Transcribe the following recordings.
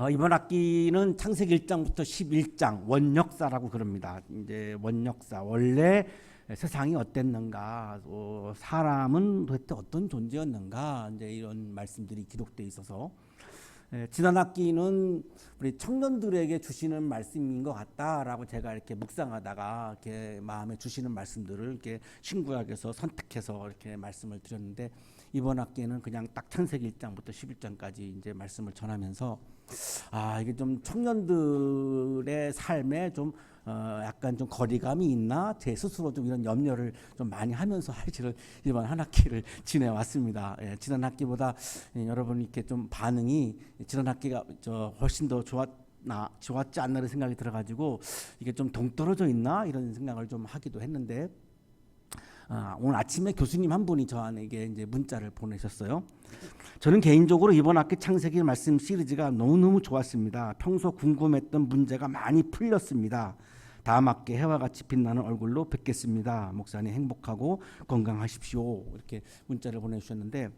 이번 학기는 창세기 1장부터 11장 원역사라고 그럽니다. 이제 원역사 원래 세상이 어땠는가, 사람은 도대체 어떤 존재였는가, 이제 이런 말씀들이 기록되어 있어서 지난 학기는 우리 청년들에게 주시는 말씀인 것 같다라고 제가 이렇게 묵상하다가 이렇게 마음에 주시는 말씀들을 이렇게 신구약에서 선택해서 이렇게 말씀을 드렸는데, 이번 학기에는 그냥 딱 창세기 1장부터 11장까지 이제 말씀을 전하면서 이게 좀 청년들의 삶에 좀 약간 좀 거리감이 있나, 제 스스로 좀 이런 염려를 좀 많이 하면서 사실은 이번 한 학기를 지내왔습니다. 지난 학기보다 여러분 이렇게 좀 반응이 지난 학기가 훨씬 더 좋았지 않나 이런 생각이 들어가지고 이게 좀 동떨어져 있나 이런 생각을 좀 하기도 했는데, 오늘 아침에 교수님 한 분이 저에게 이제 문자를 보내셨어요. 저는 개인적으로 이번 학기 창세기 말씀 시리즈가 너무너무 좋았습니다. 평소 궁금했던 문제가 많이 풀렸습니다. 다음 학기 해와 같이 빛나는 얼굴로 뵙겠습니다. 목사님 행복하고 건강하십시오. 이렇게 문자를 보내주셨는데,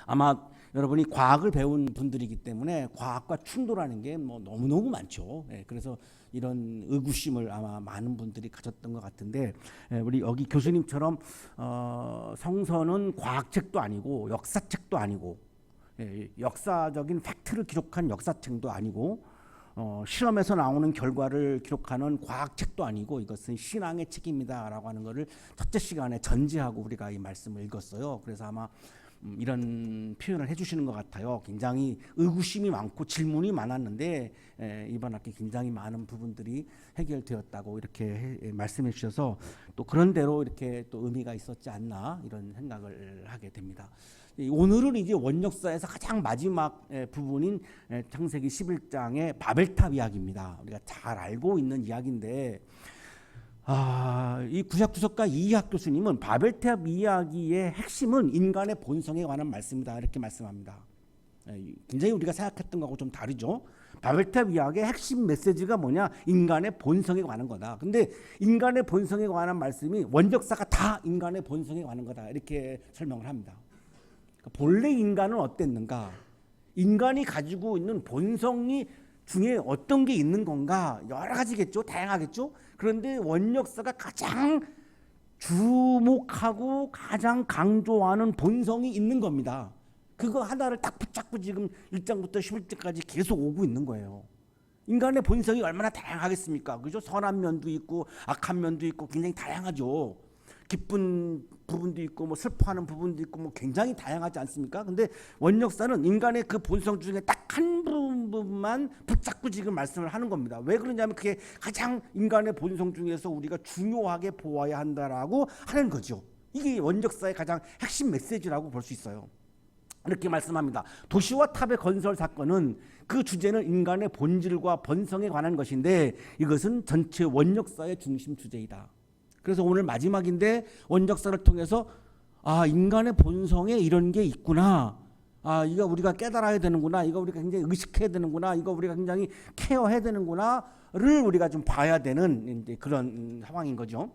아마 여러분이 과학을 배운 분들이기 때문에 과학과 충돌하는 게 뭐 너무너무 많죠. 그래서 이런 의구심을 아마 많은 분들이 가졌던 것 같은데, 우리 여기 교수님처럼 성서는 과학책도 아니고 역사책도 아니고, 역사적인 팩트를 기록한 역사책도 아니고, 실험에서 나오는 결과를 기록하는 과학책도 아니고, 이것은 신앙의 책입니다라고 하는 것을 첫째 시간에 전제하고 우리가 이 말씀을 읽었어요. 그래서 아마 이런 표현을 해주시는 것 같아요. 굉장히 의구심이 많고 질문이 많았는데 이번 학기 굉장히 많은 부분들이 해결되었다고 이렇게 말씀해 주셔서 또 그런 대로 이렇게 또 의미가 있었지 않나 이런 생각을 하게 됩니다. 오늘은 이제 원역사에서 가장 마지막 부분인 창세기 11장의 바벨탑 이야기입니다. 우리가 잘 알고 있는 이야기인데, 이 구약주석가 이학 교수님은 바벨탑 이야기의 핵심은 인간의 본성에 관한 말씀이다 이렇게 말씀합니다. 굉장히 우리가 생각했던 거하고 좀 다르죠. 바벨탑 이야기의 핵심 메시지가 뭐냐? 인간의 본성에 관한 거다. 근데 인간의 본성에 관한 말씀이 원역사가 다 인간의 본성에 관한 거다 이렇게 설명을 합니다. 그러니까 본래 인간은 어땠는가? 인간이 가지고 있는 본성이 중에 어떤 게 있는 건가? 여러 가지겠죠. 다양하겠죠. 그런데 원역사가 가장 주목하고 가장 강조하는 본성이 있는 겁니다. 그거 하나를 딱 붙잡고 지금 1장부터 11장까지 계속 오고 있는 거예요. 인간의 본성이 얼마나 다양하겠습니까? 그죠? 선한 면도 있고 악한 면도 있고 굉장히 다양하죠. 기쁜 부분도 있고 뭐 슬퍼하는 부분도 있고 뭐 굉장히 다양하지 않습니까? 근데 원역사는 인간의 그 본성 중에 딱 한 부분만 붙잡고 지금 말씀을 하는 겁니다. 왜 그러냐면 그게 가장 인간의 본성 중에서 우리가 중요하게 보아야 한다라고 하는 거죠. 이게 원역사의 가장 핵심 메시지라고 볼 수 있어요. 이렇게 말씀합니다. 도시와 탑의 건설 사건은 그 주제는 인간의 본질과 본성에 관한 것인데, 이것은 전체 원역사의 중심 주제이다. 그래서 오늘 마지막인데 원역사를 통해서 인간의 본성에 이런 게 있구나, 이거 우리가 깨달아야 되는구나, 이거 우리가 굉장히 의식해야 되는구나, 이거 우리가 굉장히 케어해야 되는구나를 우리가 좀 봐야 되는 이제 그런 상황인 거죠.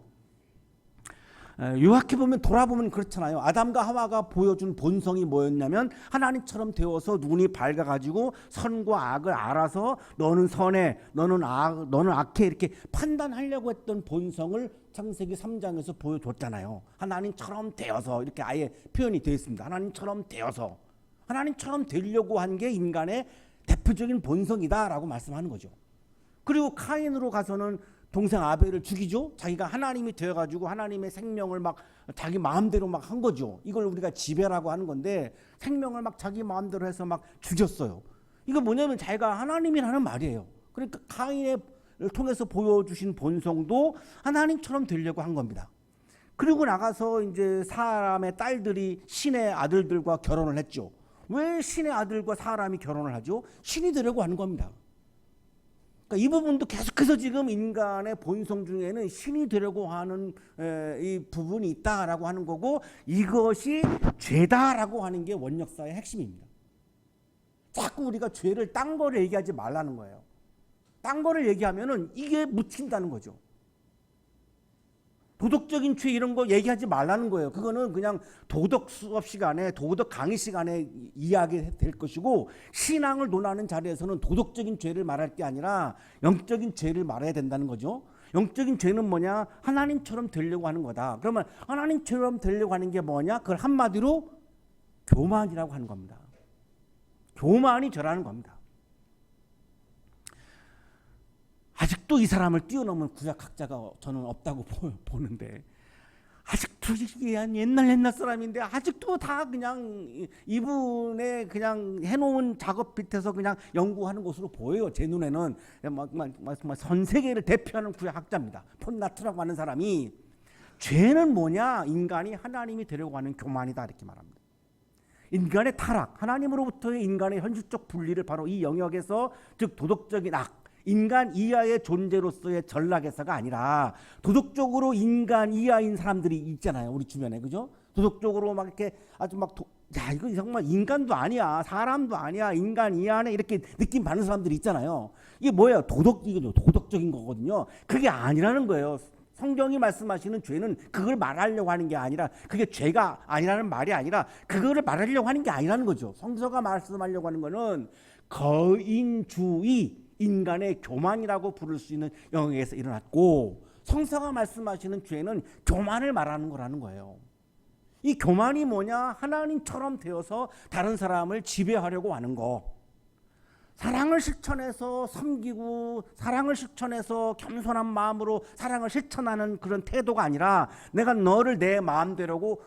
요약해 보면, 돌아보면 그렇잖아요. 아담과 하와가 보여준 본성이 뭐였냐면 하나님처럼 되어서 눈이 밝아가지고 선과 악을 알아서 너는 선해, 너는 악해 이렇게 판단하려고 했던 본성을 창세기 3장에서 보여줬잖아요. 하나님처럼 되어서 이렇게 아예 표현이 되어 있습니다. 하나님처럼 되어서, 하나님처럼 되려고 한 게 인간의 대표적인 본성이다라고 말씀하는 거죠. 그리고 카인으로 가서는 동생 아벨을 죽이죠. 자기가 하나님이 되어가지고 하나님의 생명을 막 자기 마음대로 막 한 거죠. 이걸 우리가 지배라고 하는 건데, 생명을 막 자기 마음대로 해서 막 죽였어요. 이거 뭐냐면 자기가 하나님이라는 말이에요. 그러니까 카인을 통해서 보여주신 본성도 하나님처럼 되려고 한 겁니다. 그리고 나가서 이제 사람의 딸들이 신의 아들들과 결혼을 했죠. 왜 신의 아들과 사람이 결혼을 하죠? 신이 되려고 하는 겁니다. 그러니까 이 부분도 계속해서 지금 인간의 본성 중에는 신이 되려고 하는 이 부분이 있다라고 하는 거고, 이것이 죄다라고 하는 게 원역사의 핵심입니다. 자꾸 우리가 죄를 딴 거를 얘기하지 말라는 거예요. 딴 거를 얘기하면은 이게 묻힌다는 거죠. 도덕적인 죄 이런 거 얘기하지 말라는 거예요. 그거는 그냥 도덕 수업 시간에, 도덕 강의 시간에 이야기될 것이고, 신앙을 논하는 자리에서는 도덕적인 죄를 말할 게 아니라 영적인 죄를 말해야 된다는 거죠. 영적인 죄는 뭐냐? 하나님처럼 되려고 하는 거다. 그러면 하나님처럼 되려고 하는 게 뭐냐? 그걸 한마디로 교만이라고 하는 겁니다. 교만이 죄라는 겁니다. 아직도 이 사람을 뛰어넘은 구약학자가 저는 없다고 보는데, 아직도 이게 한 옛날 사람인데 아직도 다 그냥 이분의 그냥 해놓은 작업 밑에서 그냥 연구하는 것으로 보여요. 제 눈에는 전 세계를 대표하는 구약학자입니다. 폰나트라고 하는 사람이 죄는 뭐냐? 인간이 하나님이 되려고 하는 교만이다 이렇게 말합니다. 인간의 타락, 하나님으로부터의 인간의 현실적 분리를 바로 이 영역에서, 즉 도덕적인 악, 인간 이하의 존재로서의 전락에서가 아니라 도덕적으로 인간 이하인 사람들이 있잖아요. 우리 주변에. 그죠? 도덕적으로 막 이렇게 아주 야, 이거 정말 인간도 아니야. 사람도 아니야. 인간 이하네. 이렇게 느낌 받는 사람들이 있잖아요. 이게 뭐예요? 도덕적인 거거든요. 그게 아니라는 거예요. 성경이 말씀하시는 죄는 그걸 말하려고 하는 게 아니라, 그게 죄가 아니라는 말이 아니라 그거를 말하려고 하는 게 아니라는 거죠. 성서가 말씀하려고 하는 거는 거인주의, 인간의 교만이라고 부를 수 있는 영역에서 일어났고, 성서가 말씀하시는 죄는 교만을 말하는 거라는 거예요. 이 교만이 뭐냐? 하나님처럼 되어서 다른 사람을 지배하려고 하는 거. 사랑을 실천해서 섬기고, 사랑을 실천해서 겸손한 마음으로 사랑을 실천하는 그런 태도가 아니라, 내가 너를 내 마음대로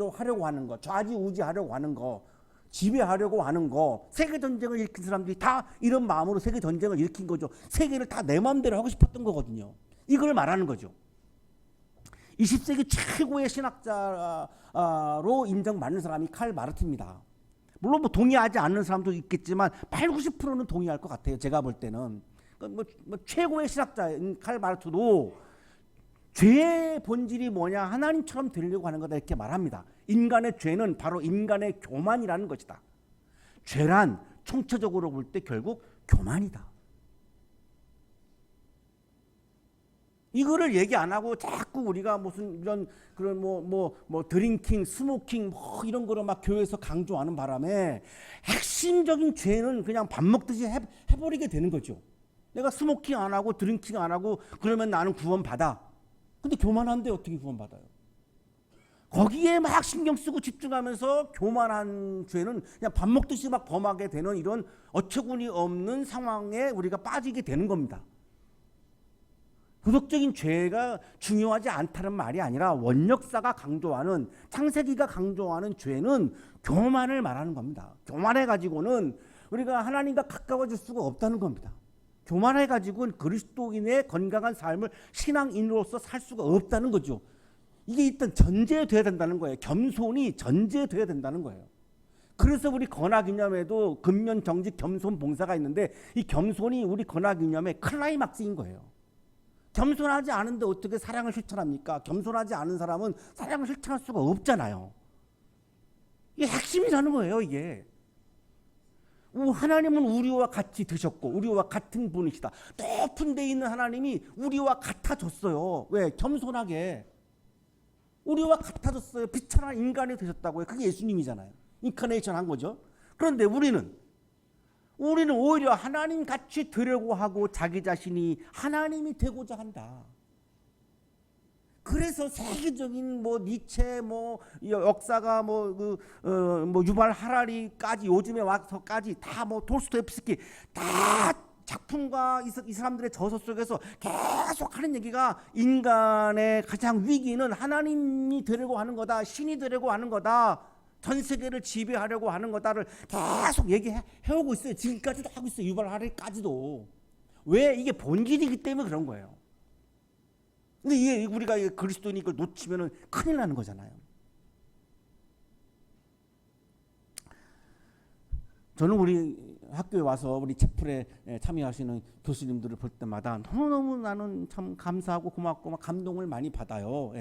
하려고 하는 거, 좌지우지하려고 하는 거, 지배하려고 하는 거. 세계전쟁을 일으킨 사람들이 다 이런 마음으로 세계전쟁을 일으킨 거죠. 세계를 다 내 마음대로 하고 싶었던 거거든요. 이걸 말하는 거죠. 20세기 최고의 신학자로 인정받는 사람이 칼 마르트입니다. 물론 뭐 동의하지 않는 사람도 있겠지만 80~90%는 동의할 것 같아요. 제가 볼 때는. 최고의 신학자인 칼 마르트도 죄의 본질이 뭐냐? 하나님처럼 되려고 하는 거다 이렇게 말합니다. 인간의 죄는 바로 인간의 교만이라는 것이다. 죄란 총체적으로 볼 때 결국 교만이다. 이거를 얘기 안 하고 자꾸 우리가 무슨 이런 그런 드링킹, 스모킹 이런 거로 막 교회에서 강조하는 바람에 핵심적인 죄는 그냥 밥 먹듯이 해버리게 되는 거죠. 내가 스모킹 안 하고 드링킹 안 하고 그러면 나는 구원받아. 근데 교만한데 어떻게 구원받아요? 거기에 막 신경 쓰고 집중하면서 교만한 죄는 그냥 밥 먹듯이 막 범하게 되는 이런 어처구니 없는 상황에 우리가 빠지게 되는 겁니다. 도덕적인 죄가 중요하지 않다는 말이 아니라 원역사가 강조하는, 창세기가 강조하는 죄는 교만을 말하는 겁니다. 교만해가지고는 우리가 하나님과 가까워질 수가 없다는 겁니다. 교만해가지고는 그리스도인의 건강한 삶을 신앙인으로서 살 수가 없다는 거죠. 이게 일단 전제돼야 된다는 거예요. 겸손이 전제돼야 된다는 거예요. 그래서 우리 건화기념에도 근면, 정직, 겸손, 봉사가 있는데, 이 겸손이 우리 건화기념의 클라이막스인 거예요. 겸손하지 않은데 어떻게 사랑을 실천합니까? 겸손하지 않은 사람은 사랑을 실천할 수가 없잖아요. 이게 핵심이라는 거예요, 이게. 하나님은 우리와 같이 드셨고 우리와 같은 분이시다. 높은 데 있는 하나님이 우리와 같아졌어요. 왜? 겸손하게. 우리와 같아졌어요. 비천한 인간이 되셨다고요. 그게 예수님이잖아요. 인카네이션 한 거죠. 그런데 우리는 오히려 하나님 같이 되려고 하고 자기 자신이 하나님이 되고자 한다. 그래서 세계적인 니체 역사가 유발 하라리까지 요즘에 와서까지 다 돌스토옙스키 다 작품과 이 사람들의 저서 속에서 계속 하는 얘기가, 인간의 가장 위기는 하나님이 되려고 하는 거다. 신이 되려고 하는 거다. 전 세계를 지배하려고 하는 거다를 계속 얘기해오고 있어요. 지금까지도 하고 있어요. 유발 하라리까지도. 왜? 이게 본질이기 때문에 그런 거예요. 근데 이게 우리가 그리스도인이 이걸 놓치면은 큰일 나는 거잖아요. 저는 우리 학교에 와서 우리 채플에 참여하시는 교수님들을 볼 때마다 너무너무 나는 참 감사하고 고맙고 막 감동을 많이 받아요.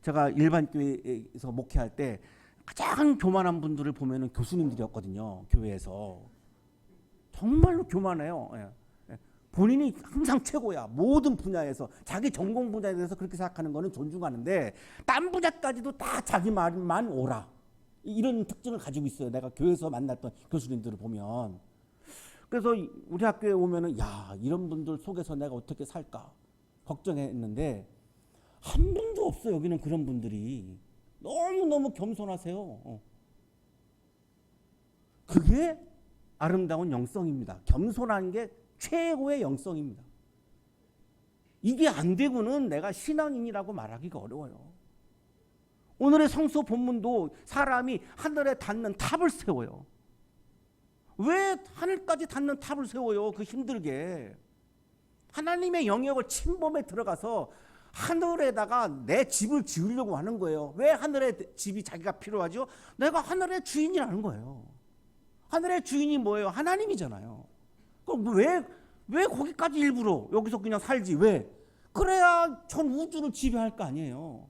제가 일반 교회에서 목회할 때 가장 교만한 분들을 보면은 교수님들이었거든요. 교회에서. 정말로 교만해요. 본인이 항상 최고야. 모든 분야에서 자기 전공 분야에 대해서 그렇게 생각하는 거는 존중하는데 딴 분야까지도 다 자기 말만 옳아. 이런 특징을 가지고 있어요. 내가 교회에서 만났던 교수님들을 보면. 그래서 우리 학교에 오면은 야, 이런 분들 속에서 내가 어떻게 살까 걱정했는데 한 분도 없어. 여기는 그런 분들이 너무너무 겸손하세요. 그게 아름다운 영성입니다. 겸손한 게 최고의 영성입니다. 이게 안 되고는 내가 신앙인이라고 말하기가 어려워요. 오늘의 성서 본문도 사람이 하늘에 닿는 탑을 세워요. 왜 하늘까지 닿는 탑을 세워요? 그 힘들게. 하나님의 영역을 침범해 들어가서 하늘에다가 내 집을 지으려고 하는 거예요. 왜 하늘의 집이 자기가 필요하죠? 내가 하늘의 주인이라는 거예요. 하늘의 주인이 뭐예요? 하나님이잖아요. 그럼 왜 거기까지 일부러 여기서 그냥 살지? 왜? 그래야 전 우주를 지배할 거 아니에요.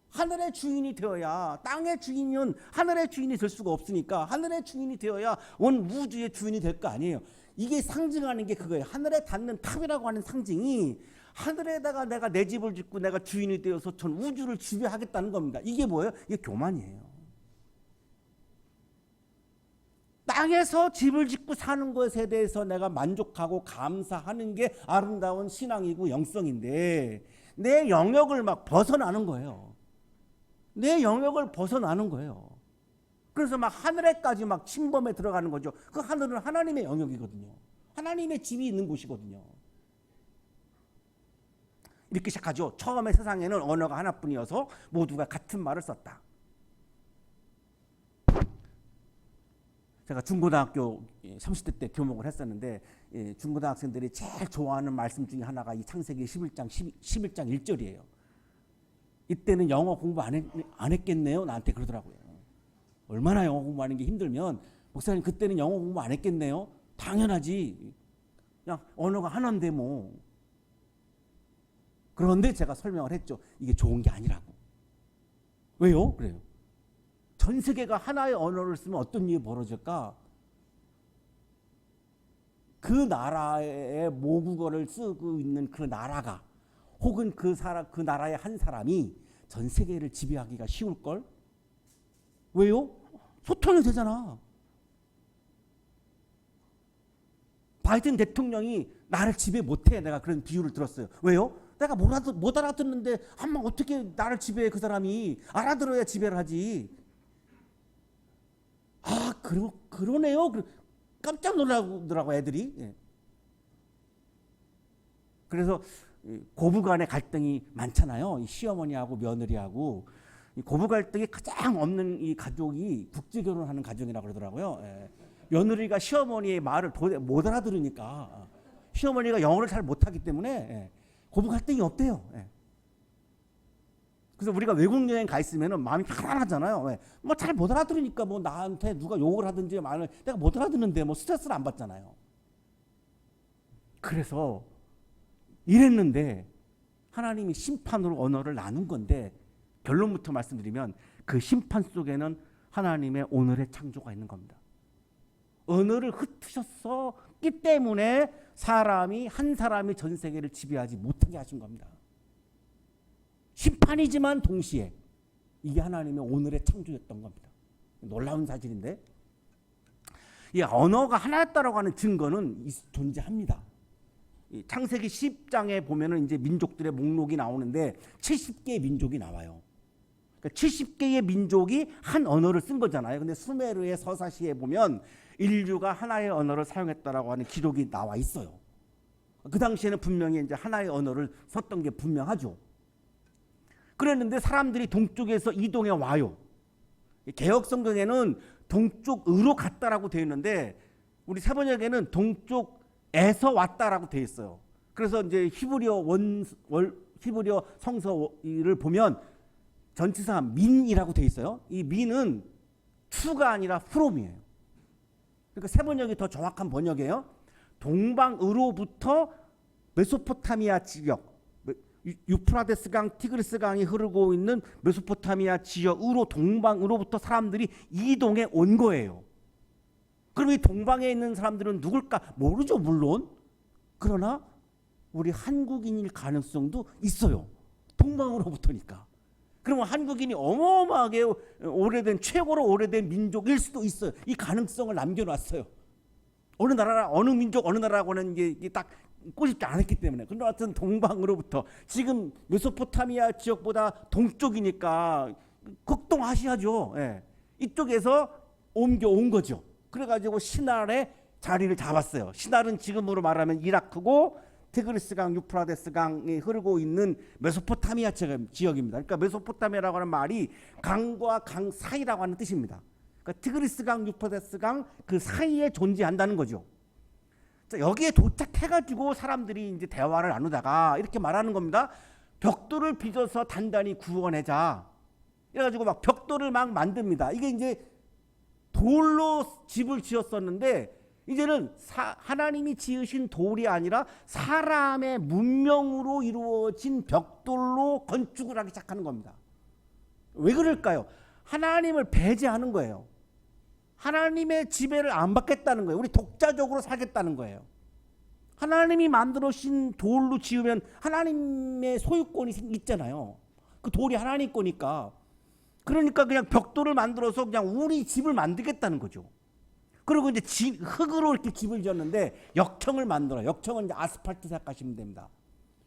하늘의 주인이 되어야, 땅의 주인은 하늘의 주인이 될 수가 없으니까 하늘의 주인이 되어야 온 우주의 주인이 될 거 아니에요. 이게 상징하는 게 그거예요. 하늘에 닿는 탑이라고 하는 상징이 하늘에다가 내가 내 집을 짓고 내가 주인이 되어서 전 우주를 지배하겠다는 겁니다. 이게 뭐예요? 이게 교만이에요. 땅에서 집을 짓고 사는 것에 대해서 내가 만족하고 감사하는 게 아름다운 신앙이고 영성인데 내 영역을 막 벗어나는 거예요. 내 영역을 벗어나는 거예요. 그래서 막 하늘에까지 막 침범해 들어가는 거죠. 그 하늘은 하나님의 영역이거든요. 하나님의 집이 있는 곳이거든요. 이렇게 시작하죠. 처음에 세상에는 언어가 하나뿐이어서 모두가 같은 말을 썼다. 제가 중고등학교 30대 때 교목을 했었는데 중고등학생들이 제일 좋아하는 말씀 중에 하나가 이 창세기 11장 1절이에요. 이때는 영어 공부 안 했겠네요. 나한테 그러더라고요. 얼마나 영어 공부하는 게 힘들면 목사님 그때는 영어 공부 안 했겠네요. 당연하지. 그냥 언어가 하나인데 뭐. 그런데 제가 설명을 했죠. 이게 좋은 게 아니라고. 왜요? 그래요. 전 세계가 하나의 언어를 쓰면 어떤 일이 벌어질까? 그 나라의 모국어를 쓰고 있는 그 나라가 혹은 그 나라의 한 사람이 전 세계를 지배하기가 쉬울걸? 왜요? 소통이 되잖아. 바이든 대통령이 나를 지배 못해. 내가 그런 비유를 들었어요. 왜요? 내가 못 알아듣는데 한번 어떻게 나를 지배해 그 사람이. 알아들어야 지배를 하지. 아, 그러네요. 깜짝 놀라더라고 애들이. 예. 그래서 고부 간의 갈등이 많잖아요. 이 시어머니하고 며느리하고. 이 고부 갈등이 가장 없는 이 가족이 국제결혼하는 가정이라고 그러더라고요. 예. 며느리가 시어머니의 말을 못 알아들으니까 시어머니가 영어를 잘 못하기 때문에 예. 고부 갈등이 없대요. 예. 그래서 우리가 외국 여행 가 있으면 마음이 편안하잖아요. 뭐 잘 못 알아들으니까 뭐 나한테 누가 욕을 하든지 말을 내가 못 알아듣는데 뭐 스트레스를 안 받잖아요. 그래서 이랬는데 하나님이 심판으로 언어를 나눈 건데 결론부터 말씀드리면 그 심판 속에는 하나님의 오늘의 창조가 있는 겁니다. 언어를 흩으셨기 때문에 한 사람이 전 세계를 지배하지 못하게 하신 겁니다. 심판이지만 동시에 이게 하나님의 오늘의 창조였던 겁니다. 놀라운 사실인데 이 언어가 하나였다라고 하는 증거는 존재합니다. 이 창세기 10장에 보면은 이제 민족들의 목록이 나오는데 70개의 민족이 나와요. 그러니까 70개의 민족이 한 언어를 쓴 거잖아요. 근데 수메르의 서사시에 보면 인류가 하나의 언어를 사용했다라고 하는 기록이 나와 있어요. 그 당시에는 분명히 이제 하나의 언어를 썼던 게 분명하죠. 그랬는데 사람들이 동쪽에서 이동해 와요. 개역 성경에는 동쪽으로 갔다라고 되어 있는데 우리 세번역에는 동쪽에서 왔다라고 되어 있어요. 그래서 이제 히브리어 성서를 보면 전치사 민이라고 되어 있어요. 이 민은 투가 아니라 프롬이에요. 그러니까 세번역이 더 정확한 번역이에요. 동방으로부터 메소포타미아 지역, 유프라데스 강, 티그리스 강이 흐르고 있는 메소포타미아 지역으로 동방으로부터 사람들이 이동해 온 거예요. 그럼 이 동방에 있는 사람들은 누굴까? 모르죠, 물론. 그러나 우리 한국인일 가능성도 있어요. 동방으로부터니까. 그러면 한국인이 어마어마하게 오래된 최고로 오래된 민족일 수도 있어요. 이 가능성을 남겨놨어요. 어느 나라 어느 민족 어느 나라하고는 이게 딱 꼬집지 않았기 때문에. 그런데 하여튼 동방으로부터 지금 메소포타미아 지역보다 동쪽이니까 극동아시아죠. 예. 이쪽에서 옮겨온 거죠. 그래가지고 신할에 자리를 잡았어요. 신할은 지금으로 말하면 이라크고 티그리스강, 유프라데스강이 흐르고 있는 메소포타미아 지역입니다. 그러니까 메소포타미아라고 하는 말이 강과 강 사이라고 하는 뜻입니다. 그러니까 티그리스강, 유프라데스강 그 사이에 존재한다는 거죠. 자, 여기에 도착해가지고 사람들이 이제 대화를 나누다가 이렇게 말하는 겁니다. 벽돌을 빚어서 단단히 구워내자. 이래가지고 막 벽돌을 막 만듭니다. 이게 이제 돌로 집을 지었었는데 이제는 하나님이 지으신 돌이 아니라 사람의 문명으로 이루어진 벽돌로 건축을 하기 시작하는 겁니다. 왜 그럴까요? 하나님을 배제하는 거예요. 하나님의 지배를 안 받겠다는 거예요. 우리 독자적으로 살겠다는 거예요. 하나님이 만들어신 돌로 지으면 하나님의 소유권이 있잖아요. 그 돌이 하나님 거니까. 그러니까 그냥 벽돌을 만들어서 그냥 우리 집을 만들겠다는 거죠. 그리고 이제 흙으로 이렇게 집을 지었는데 역청을 만들어요. 역청은 이제 아스팔트 생각하시면 됩니다.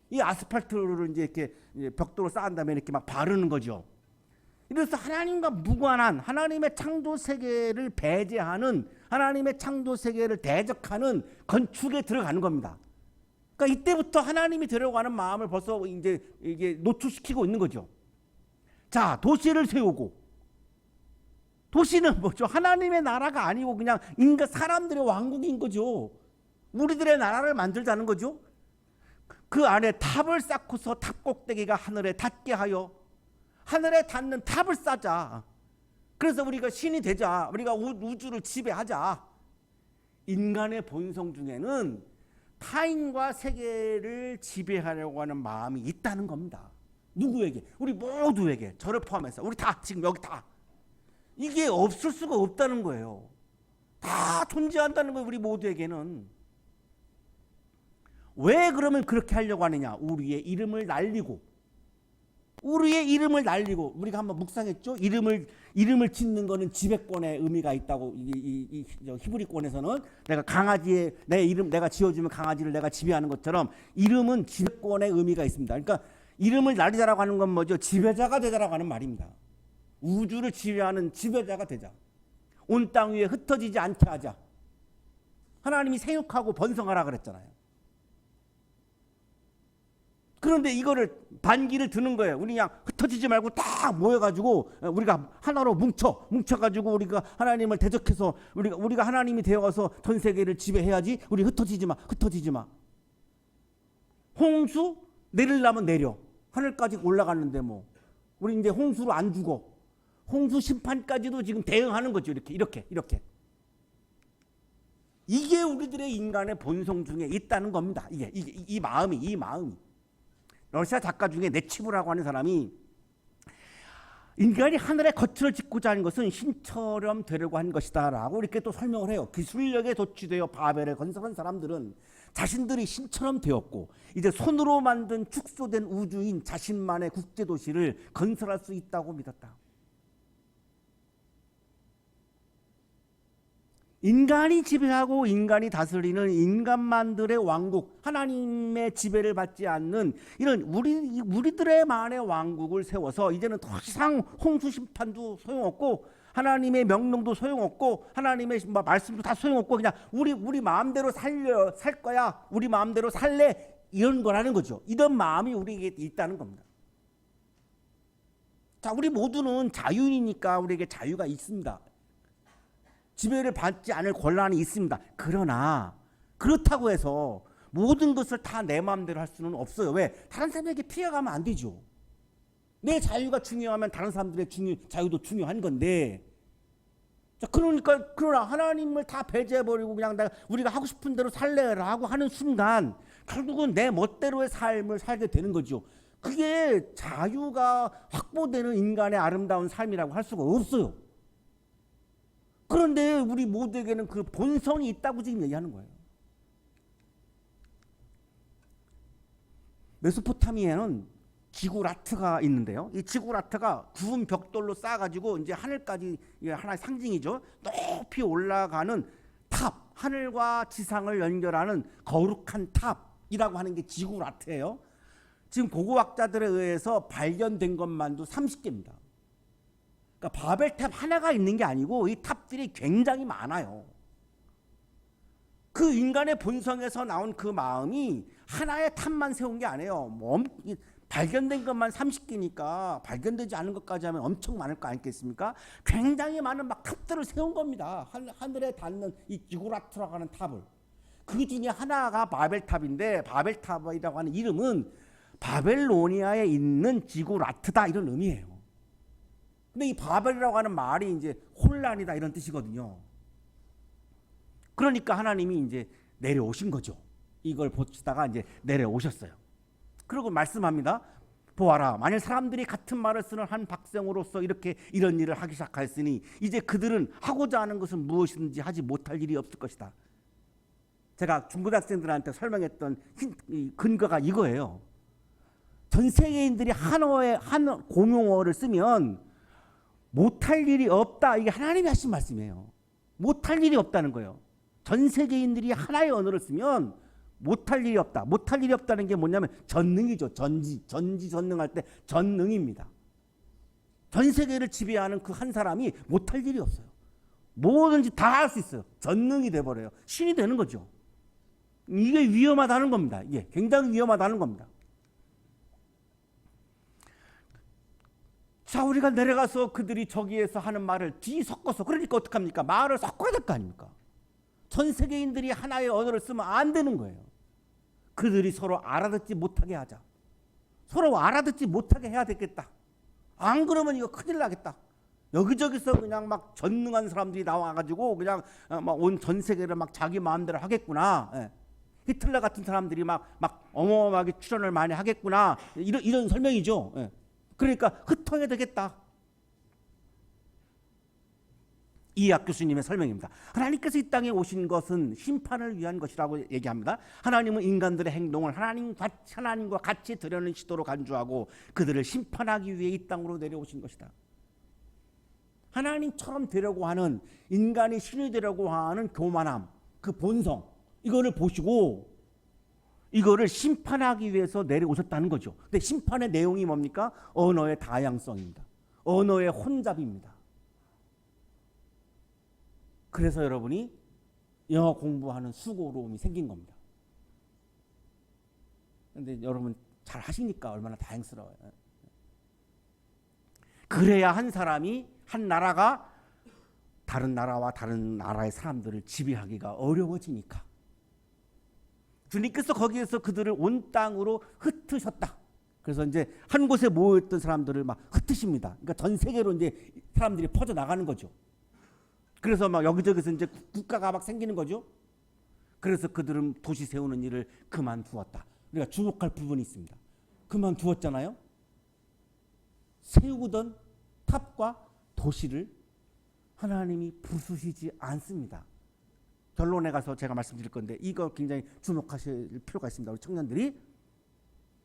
이 아스팔트를 이제 이렇게 벽돌로 쌓은 다음에 이렇게 막 바르는 거죠. 이래서 하나님과 무관한 하나님의 창조 세계를 배제하는 하나님의 창조 세계를 대적하는 건축에 들어가는 겁니다. 그러니까 이때부터 하나님이 되려고 하는 마음을 벌써 이제 이게 노출시키고 있는 거죠. 자, 도시를 세우고 도시는 뭐죠? 하나님의 나라가 아니고 그냥 인간 사람들의 왕국인 거죠. 우리들의 나라를 만들자는 거죠. 그 안에 탑을 쌓고서 탑 꼭대기가 하늘에 닿게 하여 하늘에 닿는 탑을 쌓자. 그래서 우리가 신이 되자. 우리가 우주를 지배하자. 인간의 본성 중에는 타인과 세계를 지배하려고 하는 마음이 있다는 겁니다. 누구에게? 우리 모두에게. 저를 포함해서 우리 다 지금 여기 다. 이게 없을 수가 없다는 거예요. 다 존재한다는 거예요. 우리 모두에게는. 왜 그러면 그렇게 하려고 하느냐? 우리의 이름을 날리고 우리가 한번 묵상했죠. 이름을 짓는 거는 지배권의 의미가 있다고 이 히브리권에서는 내가 강아지의 내 이름 내가 지어주면 강아지를 내가 지배하는 것처럼 이름은 지배권의 의미가 있습니다. 그러니까 이름을 날리자라고 하는 건 뭐죠? 지배자가 되자라고 하는 말입니다. 우주를 지배하는 지배자가 되자. 온 땅 위에 흩어지지 않게 하자. 하나님이 생육하고 번성하라 그랬잖아요. 그런데 이거를 반기를 드는 거예요. 우리 그냥 흩어지지 말고 딱 모여가지고 우리가 하나로 뭉쳐가지고 우리가 하나님을 대적해서 우리가 하나님이 되어가서 전 세계를 지배해야지. 우리 흩어지지 마. 홍수 내리려면 내려. 하늘까지 올라갔는데 뭐 우리 이제 홍수로 안 죽어. 홍수 심판까지도 지금 대응하는 거죠. 이렇게. 이게 우리들의 인간의 본성 중에 있다는 겁니다. 이 마음이. 러시아 작가 중에 네치브라고 하는 사람이 인간이 하늘에 거처를 짓고자 하는 것은 신처럼 되려고 한 것이다 라고 이렇게 또 설명을 해요. 기술력에 도취되어 바벨을 건설한 사람들은 자신들이 신처럼 되었고 이제 손으로 만든 축소된 우주인 자신만의 국제도시를 건설할 수 있다고 믿었다. 인간이 지배하고 인간이 다스리는 인간만들의 왕국, 하나님의 지배를 받지 않는 이런 우리들의만의 왕국을 세워서 이제는 더 이상 홍수 심판도 소용없고 하나님의 명령도 소용없고 하나님의 말씀도 다 소용없고 그냥 우리 마음대로 살 거야. 우리 마음대로 살래. 이런 거라는 거죠. 이런 마음이 우리에게 있다는 겁니다. 자, 우리 모두는 자유인이니까 우리에게 자유가 있습니다. 지배를 받지 않을 권한이 있습니다. 그러나 그렇다고 해서 모든 것을 다 내 마음대로 할 수는 없어요. 왜? 다른 사람에게 피해가면 안 되죠. 내 자유가 중요하면 다른 사람들의 자유도 중요한 건데 자, 그러나 하나님을 다 배제해버리고 그냥 우리가 하고 싶은 대로 살래라고 하는 순간 결국은 내 멋대로의 삶을 살게 되는 거죠. 그게 자유가 확보되는 인간의 아름다운 삶이라고 할 수가 없어요. 그런데 우리 모두에게는 그 본성이 있다고 지금 얘기하는 거예요. 메소포타미아에는 지구라트가 있는데요. 이 지구라트가 구운 벽돌로 쌓아가지고 이제 하늘까지 하나의 상징이죠. 높이 올라가는 탑, 하늘과 지상을 연결하는 거룩한 탑이라고 하는 게 지구라트예요. 지금 고고학자들에 의해서 발견된 것만도 30개입니다. 그러니까 바벨탑 하나가 있는 게 아니고 이 탑들이 굉장히 많아요. 그 인간의 본성에서 나온 그 마음이 하나의 탑만 세운 게 아니에요. 발견된 것만 30개니까 발견되지 않은 것까지 하면 엄청 많을 거 아니겠습니까? 굉장히 많은 막 탑들을 세운 겁니다. 하늘에 닿는 이 지구라트라고 하는 탑을. 그 중에 하나가 바벨탑인데, 바벨탑이라고 하는 이름은 바벨로니아에 있는 지구라트다 이런 의미예요. 근데 이 바벨이라고 하는 말이 이제 혼란이다 이런 뜻이거든요. 그러니까 하나님이 이제 내려오신 거죠. 이걸 보시다가 이제 내려오셨어요. 그리고 말씀합니다. 보아라, 만일 사람들이 같은 말을 쓰는 한 백성으로서 이렇게 이런 일을 하기 시작하였으니 이제 그들은 하고자 하는 것은 무엇이든지 하지 못할 일이 없을 것이다. 제가 중고등학생들한테 설명했던 근거가 이거예요. 전 세계인들이 한 공용어를 쓰면 못할 일이 없다. 이게 하나님이 하신 말씀이에요. 못할 일이 없다는 거예요. 전 세계인들이 하나의 언어를 쓰면 못할 일이 없다. 못할 일이 없다는 게 뭐냐면 전능이죠. 전능할 때 전능입니다. 전 세계를 지배하는 그 한 사람이 못할 일이 없어요. 뭐든지 다 할 수 있어요. 전능이 돼버려요. 신이 되는 거죠. 이게 위험하다는 겁니다. 이게 굉장히 위험하다는 겁니다. 자, 우리가 내려가서 그들이 저기에서 하는 말을 뒤섞어서, 그러니까 어떡합니까? 말을 섞어야 될 거 아닙니까? 전 세계인들이 하나의 언어를 쓰면 안 되는 거예요. 그들이 서로 알아듣지 못하게 하자. 서로 알아듣지 못하게 해야 되겠다. 안 그러면 이거 큰일 나겠다. 여기저기서 그냥 막 전능한 사람들이 나와가지고 그냥 막 온 전 세계를 막 자기 마음대로 하겠구나. 예. 히틀러 같은 사람들이 막 어마어마하게 출연을 많이 하겠구나. 이런 설명이죠. 예. 그러니까 흩어야 되겠다. 이학 교수님의 설명입니다. 하나님께서 이 땅에 오신 것은 심판을 위한 것이라고 얘기합니다. 하나님은 인간들의 행동을 하나님과 같이 드려는 시도로 간주하고 그들을 심판하기 위해 이 땅으로 내려오신 것이다. 하나님처럼 되려고 하는, 인간이 신이 되려고 하는 교만함, 그 본성, 이거를 보시고 이거를 심판하기 위해서 내려오셨다는 거죠. 근데 심판의 내용이 뭡니까? 언어의 다양성입니다. 언어의 혼잡입니다. 그래서 여러분이 영어 공부하는 수고로움이 생긴 겁니다. 그런데 여러분 잘 하시니까 얼마나 다행스러워요. 그래야 한 사람이, 한 나라가 다른 나라와 다른 나라의 사람들을 지배하기가 어려워지니까. 주님께서 거기에서 그들을 온 땅으로 흩으셨다. 그래서 이제 한 곳에 모여있던 사람들을 막 흩으십니다. 그러니까 전 세계로 이제 사람들이 퍼져 나가는 거죠. 그래서 막 여기저기서 이제 국가가 막 생기는 거죠. 그래서 그들은 도시 세우는 일을 그만두었다. 우리가 주목할 부분이 있습니다. 그만두었잖아요. 세우던 탑과 도시를 하나님이 부수시지 않습니다. 결론에 가서 제가 말씀드릴 건데 이거 굉장히 주목하실 필요가 있습니다. 우리 청년들이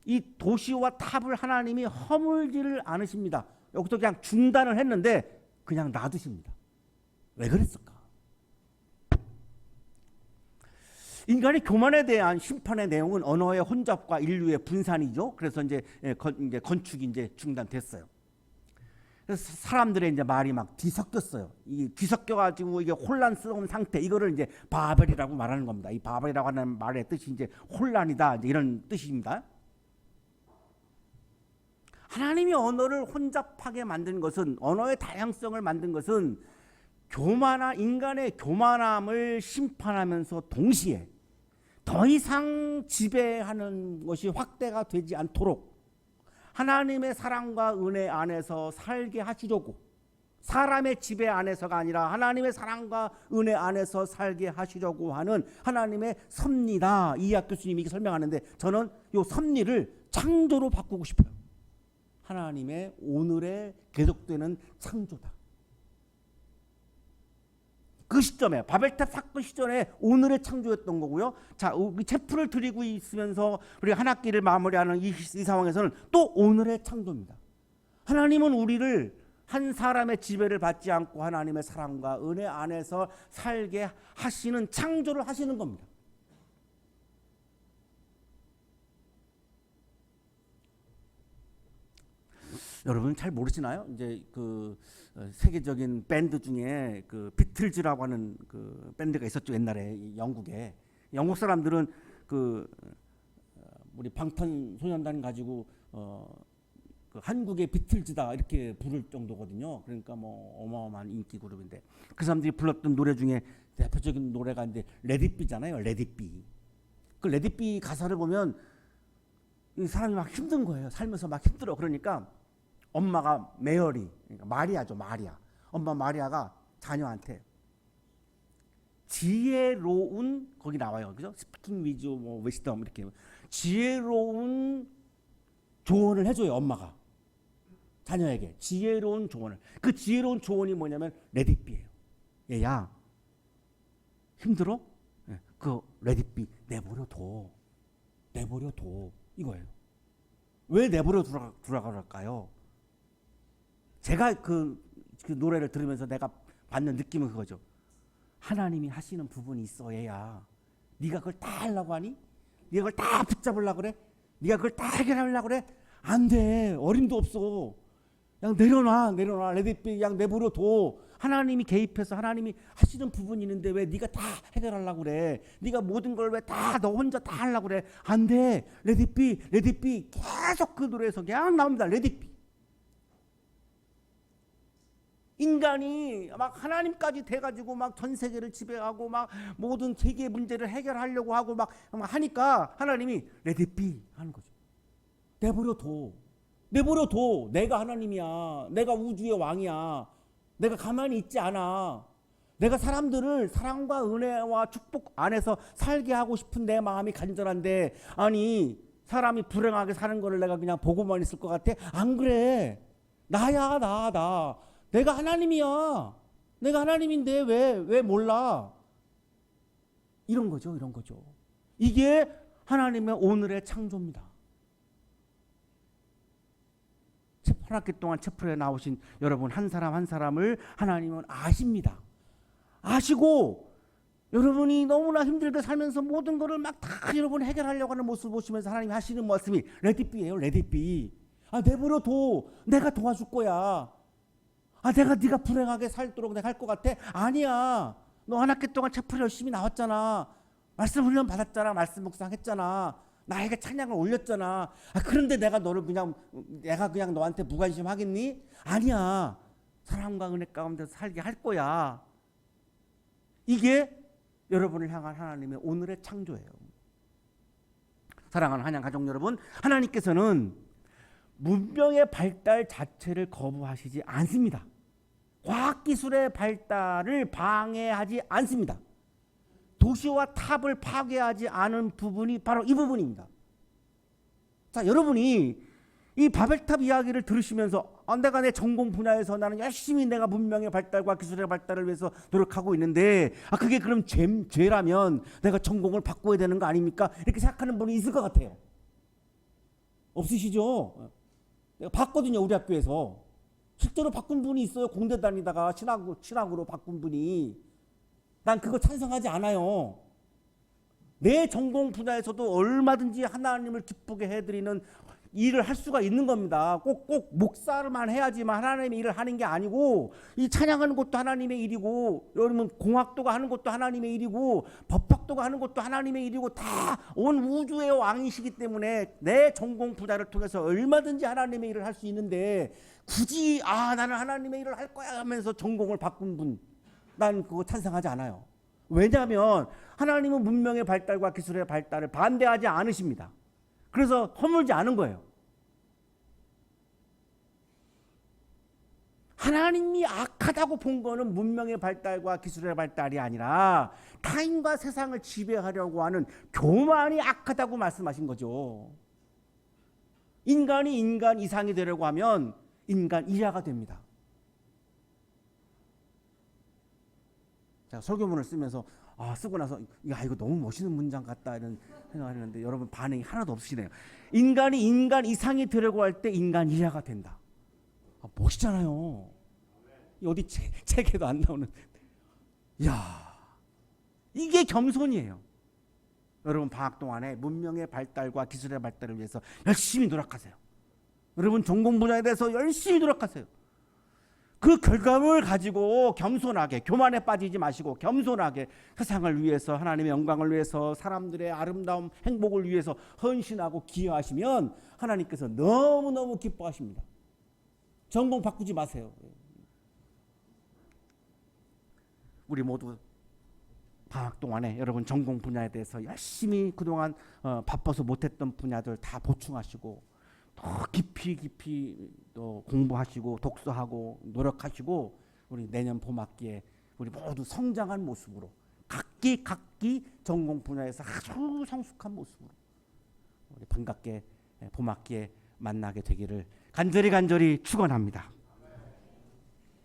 이 도시와 탑을 하나님이 허물지를 않으십니다. 여기서 그냥 중단을 했는데 그냥 놔두십니다. 왜 그랬을까? 인간의 교만에 대한 심판의 내용은 언어의 혼잡과 인류의 분산이죠. 그래서 이제 건축이 이제 중단됐어요. 그래서 사람들의 이제 말이 막 뒤섞였어요. 이 뒤섞여가지고 이게 혼란스러운 상태, 이거를 이제 바벨이라고 말하는 겁니다. 이 바벨이라고 하는 말의 뜻이 이제 혼란이다, 이제 이런 뜻입니다. 하나님이 언어를 혼잡하게 만든 것은, 언어의 다양성을 만든 것은 인간의 교만함을 심판하면서 동시에 더 이상 지배하는 것이 확대가 되지 않도록 하나님의 사랑과 은혜 안에서 살게 하시려고, 사람의 지배 안에서가 아니라 하나님의 사랑과 은혜 안에서 살게 하시려고 하는 하나님의 섭리다. 이학 교수님이 설명하는데 저는 이 섭리를 창조로 바꾸고 싶어요. 하나님의 오늘의 계속되는 창조다. 그 시점에 바벨탑 사건 시절에 오늘의 창조였던 거고요. 자, 체프를 드리고 있으면서 우리 한 학기를 마무리하는 이 상황에서는 또 오늘의 창조입니다. 하나님은 우리를 한 사람의 지배를 받지 않고 하나님의 사랑과 은혜 안에서 살게 하시는 창조를 하시는 겁니다. 여러분 잘 모르시나요? 이제 그 세계적인 밴드 중에 그 비틀즈라고 하는 그 밴드가 있었죠. 옛날에 영국에. 영국 사람들은 그 우리 방탄소년단 가지고 그 한국의 비틀즈다 이렇게 부를 정도거든요. 그러니까 뭐 어마어마한 인기 그룹인데 그 사람들이 불렀던 노래 중에 대표적인 노래가 이제 레디비잖아요. 레디비. 그 레디비 가사를 보면 이 사람이 막 힘든 거예요. 살면서 막 힘들어. 그러니까 엄마가 메어리, 그러니까 마리아죠, 마리아. 엄마 마리아가 자녀한테 지혜로운, 거기 나와요, 그죠? 스피킹 위즈 뭐 위스덤 이렇게 지혜로운 조언을 해줘요, 엄마가 자녀에게 지혜로운 조언을. 그 지혜로운 조언이 뭐냐면 레디비예요. 얘야, 힘들어? 그 레디비 내버려둬, 내버려둬 이거예요. 왜 내버려 두라갈까요? 제가 그 노래를 들으면서 내가 받는 느낌은 그거죠. 하나님이 하시는 부분이 있어 얘야. 네가 그걸 다 하려고 하니? 네가 그걸 다 붙잡으려고 그래? 네가 그걸 다 해결하려고 그래? 안 돼. 어림도 없어. 그냥 내려놔. 레디비 그냥 내버려둬. 하나님이 개입해서 하나님이 하시는 부분이 있는데 왜 네가 다 해결하려고 그래? 네가 모든 걸 왜 다 너 혼자 다 하려고 그래? 안 돼. 레디비 계속 그 노래에서 그냥 나옵니다. 레디비. 인간이 막 하나님까지 돼가지고 막 전 세계를 지배하고 막 모든 세계의 문제를 해결하려고 하고 막 하니까 하나님이 레디비 하는 거죠. 내버려둬. 내가 하나님이야. 내가 우주의 왕이야. 내가 가만히 있지 않아. 내가 사람들을 사랑과 은혜와 축복 안에서 살게 하고 싶은 내 마음이 간절한데, 아니 사람이 불행하게 사는 거를 내가 그냥 보고만 있을 것 같아? 안 그래. 나야 나. 내가 하나님이야. 내가 하나님인데 왜 몰라? 이런 거죠. 이게 하나님의 오늘의 창조입니다. 한 학기 동안 체프로에 나오신 여러분 한 사람 한 사람을 하나님은 아십니다. 아시고 여러분이 너무나 힘들게 살면서 모든 것을 막 다 여러분 해결하려고 하는 모습을 보시면서 하나님이 하시는 말씀이 레디비예요. 레디비. 내버려둬. 내가 도와줄 거야. 내가 네가 불행하게 살도록 내가 할 것 같아? 아니야. 너 한 학기 동안 체프로 열심히 나왔잖아. 말씀 훈련 받았잖아. 말씀 묵상했잖아. 나에게 찬양을 올렸잖아. 그런데 내가 그냥 너한테 무관심 하겠니? 아니야. 사랑과 은혜 가운데 살게 할 거야. 이게 여러분을 향한 하나님의 오늘의 창조예요. 사랑하는 한양 가족 여러분, 하나님께서는 문명의 발달 자체를 거부하시지 않습니다. 과학기술의 발달을 방해하지 않습니다. 도시와 탑을 파괴하지 않은 부분이 바로 이 부분입니다. 자, 여러분이 이 바벨탑 이야기를 들으시면서 내가 내 전공 분야에서 나는 열심히 내가 문명의 발달과 기술의 발달을 위해서 노력하고 있는데 그게 그럼 죄라면 내가 전공을 바꿔야 되는 거 아닙니까? 이렇게 생각하는 분이 있을 것 같아요. 없으시죠? 내가 봤거든요. 우리 학교에서 실제로 바꾼 분이 있어요. 공대 다니다가 신학으로 바꾼 분이. 난 그거 찬성하지 않아요. 내 전공 분야에서도 얼마든지 하나님을 기쁘게 해드리는 일을 할 수가 있는 겁니다. 꼭 목사만 해야지만 하나님의 일을 하는 게 아니고, 이 찬양하는 것도 하나님의 일이고, 여러분 공학도가 하는 것도 하나님의 일이고, 법학도가 하는 것도 하나님의 일이고, 다 온 우주의 왕이시기 때문에 내 전공 분야를 통해서 얼마든지 하나님의 일을 할 수 있는데, 굳이 나는 하나님의 일을 할 거야 하면서 전공을 바꾼 분, 난 그거 찬성하지 않아요. 왜냐하면 하나님은 문명의 발달과 기술의 발달을 반대하지 않으십니다. 그래서 허물지 않은 거예요. 하나님이 악하다고 본 거는 문명의 발달과 기술의 발달이 아니라 타인과 세상을 지배하려고 하는 교만이 악하다고 말씀하신 거죠. 인간이 인간 이상이 되려고 하면 인간 이하가 됩니다. 제가 설교문을 쓰면서 쓰고 나서 야 이거 너무 멋있는 문장 같다 이런 생각을 했는데 여러분 반응이 하나도 없으시네요. 인간이 인간 이상이 되려고 할 때 인간 이하가 된다. 멋있잖아요. 어디 책에도 안 나오는. 야 이게 겸손이에요. 여러분 방학 동안에 문명의 발달과 기술의 발달을 위해서 열심히 노력하세요. 여러분 전공 분야에 대해서 열심히 노력하세요. 그 결과물을 가지고 겸손하게 교만에 빠지지 마시고 겸손하게 세상을 위해서 하나님의 영광을 위해서 사람들의 아름다움 행복을 위해서 헌신하고 기여하시면 하나님께서 너무너무 기뻐하십니다. 전공 바꾸지 마세요. 우리 모두 방학 동안에 여러분 전공 분야에 대해서 열심히 그동안 바빠서 못했던 분야들 다 보충하시고 더 깊이 또 공부하시고 독서하고 노력하시고 우리 내년 봄학기에 우리 모두 성장한 모습으로 각기 전공 분야에서 아주 성숙한 모습으로 우리 반갑게 봄학기에 만나게 되기를 간절히 축원합니다.